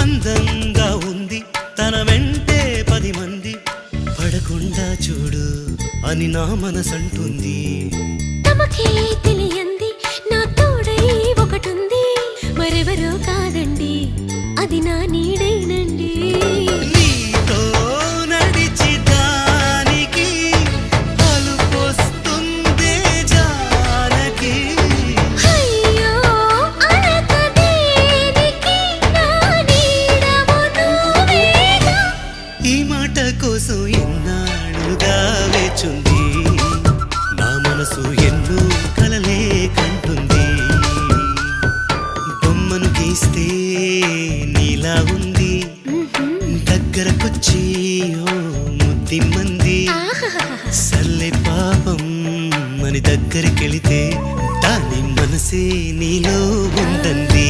అందంగా ఉంది తన వెంటే 10 మంది పడకుండా చూడు అని నా మనసంటుంది. తమకే తెలియంది నా తోడై ఒకటుంది, మరెవరో కాదండి అది నా నీడైనండి. నీతో నడిచి దానికి అలుపొస్తుందే జానకి. అయ్యో అనక దేనికి నా నీడవు నువ్వేగా. ఈ మాట కోసం ఎన్నాళ్ళుగా వేచుంది నా మనసు ఎన్నో కలలే కంటుంది. బొమ్మను గీస్తే నీలా ఉంది దగ్గరకొచ్చి ఓ ముద్దిమ్మంది. సల్లే పాపం అని దగ్గరికెళితే దాని మనసే నీలో ఉందంది.